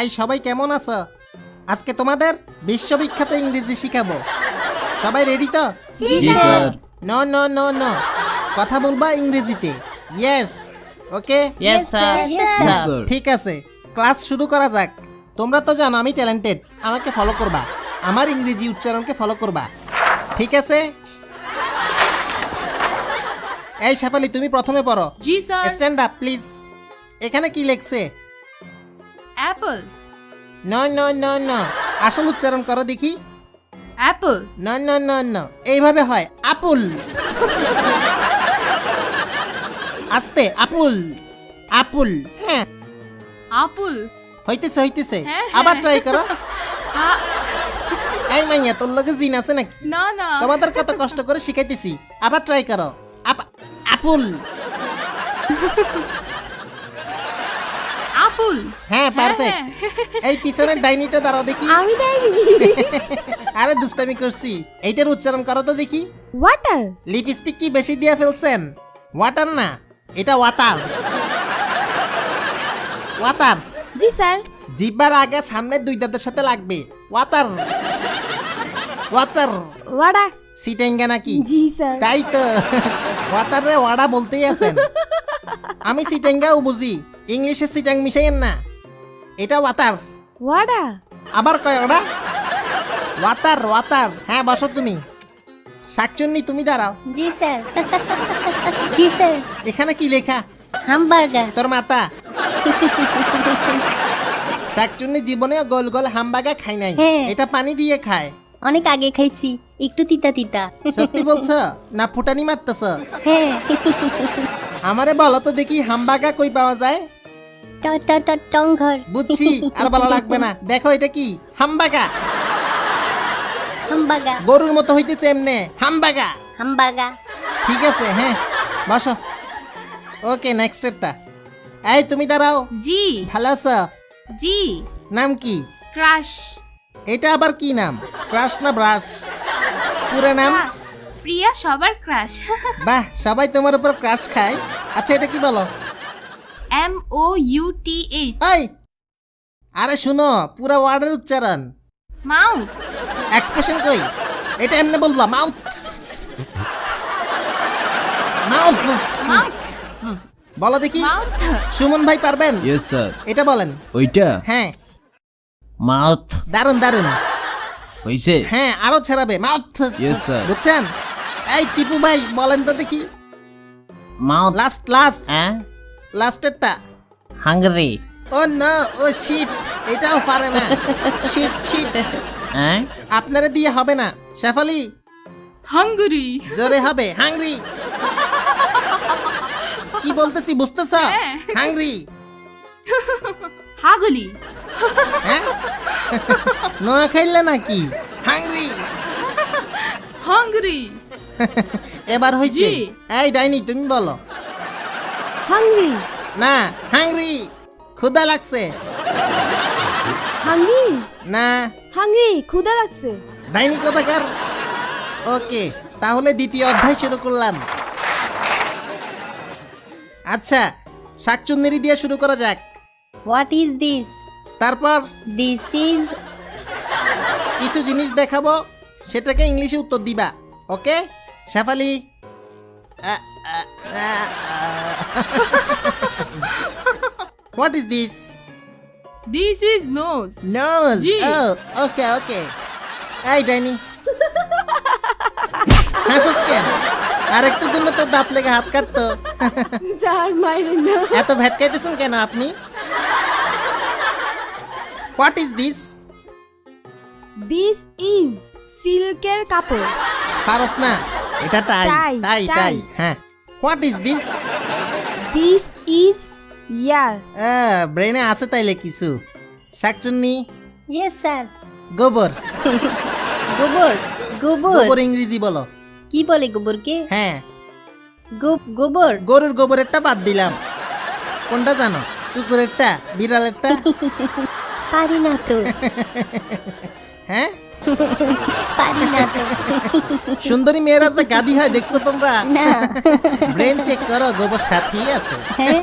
এই সবাই কেমন আছো? আজকে তোমাদের বিশ্ববিখ্যাত ইংরেজি শিখাবো। সবাই রেডি তো? জি sir. No no no no, কথা বলবা ইংরেজিতে। Yes, okay. Yes sir. Sir. ঠিক আছে, ক্লাস শুরু করা যাক। তোমরা তো জানো আমি ট্যালেন্টেড, আমাকে ফলো করবা, আমার ইংরেজি উচ্চারণকে ফলো করবা, ঠিক আছে? এই শেফালি, তুমি প্রথমে পড়ো। জি স্যার। Stand up please. এখানে কি লেখছে? Apple. No no no no, আসল উচ্চারণ করো দেখি। Apple. No no no no, এইভাবে হয় আপুল। আস্তে, আপুল আপুল। হ্যাঁ, আপুল। হইতেছে হইতেছে, হ্যাঁ, আবার হ্যাঁ। ট্রাই করো। হ্যাঁ। এই মাইয়া, তোর লগে জিন আছে নাকি? না না। তোমাদের কত কষ্ট করে শিখাইতেছি, আবার ট্রাই করো। আপুল। আপুল। হ্যাঁ, পারফেক্ট। এই পিছনের ডাইনিটা দাঁড়াও দেখি। আমি ডাইনি। আরে দুষ্টামি করছি, এইটার উচ্চারণ করো তো দেখি। ওয়াটার। লিপস্টিক কি বেশি দিয়ে ফেলছেন? ওয়াটার না, এটা ওয়াটার। ওয়াটার। জি স্যার। জিহ্বার আগে সামনে দুই দাঁতের সাথে লাগবে। Water water. ওয়াডা। সিটেঙ্গা নাকি? জি স্যার। তাই তো, ওয়াটার রে ওয়াডা বলতেই আছেন। আমি সিটেঙ্গাও বুঝি, ইংলিশে সিটাং মিশাইয়েন না। এটা ওয়াটার। ওয়াডা। আবার কয় ওটা? Water water. হ্যাঁ, বসো তুমি। শাকচুন্নি, তুমি দাঁড়াও। জি স্যার। জি স্যার। এখানে কি লেখা? হামবার্গার। তোর মাতা। শাকচুন্নি জীবনেও গোল গোল হামবাগা খাই নাই, হ্যাঁ। এটা পানি দিয়ে খায়। অনেক আগে খাইছি, একটু তিতা তিতা। সত্যি বলছো না ফুটানি মারতেছ? হ্যাঁ। আমারে বলো তো দেখি, হামবাগা কই পাওয়া যায়? টংঘর। বুঝছি, আর বলা লাগবে না। দেখো এটা কি? হামবাগা। হামবাগা। গরুর মতো হইতেছে এমনে, হামবাগা। হামবাগা। ঠিক আছে, হ্যাঁ, বসো। ওকে, নেক্সট স্টেপটা। এই তুমি দাঁড়াও। জি। ভালো আছো? জি। নাম কি? ক্রাশ। এটা আবার কি নাম? ক্রাশ না ব্রাশ? পুরো নাম? ক্রাশ। প্রিয়া সবার ক্রাশ। বাহ, সবাই তোমার উপর ক্রাশ খায়। আচ্ছা, এটা কি বলো? MOUTH। এই, আরে শুনো, পুরো ওয়ার্ডের উচ্চারণ। মাউথ। এক্সপ্রেশন কই? এটা এমনি বলবা, মাউথ মাউথ। মাউথ। বলো দেখি। মাউথ। সুমন ভাই পারবেন? Yes sir. এটা বলেন। ওইটা হ্যাঁ, মাউথ দারুন দারুন। হইছে। হ্যাঁ, আরো ছড়াবে, মাউথ। Yes, sir. বুঝছেন? এই টিপু ভাই বলেন তো দেখি। মাউথ। লাস্ট লাস্ট হ্যাঁ, লাস্টেরটা। হাঙ্গরি। ও নো, ও শিট, এটাও পারে না। Shit shit. হ্যাঁ, আপনারা দিয়ে হবে না। শেফালি, হাঙ্গরি। জোরে হবে, হাংরি। কি বলতেছি বুঝতেছ? হ্যাঁ। হাংরি। হাগলি। হ্যাঁ, নোয়া খাইলে নাকি? হাংরি। হাঙ্গরি। এবার হইছে। জি। এই ডাইনি, তুমি বলো। হাংরি। না, হাংরি। ক্ষুধা লাগছে। হাংরি। না, হাংরি, ক্ষুধা লাগছে। ডাইনি কোথাকার। ওকে, তাহলে দ্বিতীয় অধ্যায় শুরু করলাম। আচ্ছা, শাকচুন্নেরি দিয়ে শুরু করা যাক। What is this? তারপর দিস ইজ। কিছু জিনিস দেখাবো, সেটাকে ইংলিশে উত্তর দিবা। Okay Shefali? What is this? This is nose. Nose. জি। Okay okay. এই ডাইনি, হাসিস কেন? আরেকটার জন্য তো দাঁত লেগে হাত কাটতো। স্যার মাইরেন না। এত ভেটকাইতেছেন কেন আপনি? What is this? This is সিল্কের কাপড়। পারস না, এটা টাই টাই, টাই টাই। টাই। হ্যাঁ, what is this? This is ear. ব্রেনে আছে তাইলে কিছু। শাকচুন্নি, ইয়েস স্যার। গোবর। গোবর। গোবর। গোবর ইংরেজি বলো। কি বলে গোবরকে? হ্যাঁ, গোবর। গরুর গোবরেরটা বাদ দিলাম। কোনটা জানো? কুকুরেরটা, বিড়ালেরটা? পারি না তো। হ্যাঁ, পারি না তো। সুন্দরী মেয়েরা যে গাদি হয় দেখছো তোমরা? না। ব্রেন চেক করো, গোবর সাথেই আছে। হ্যাঁ।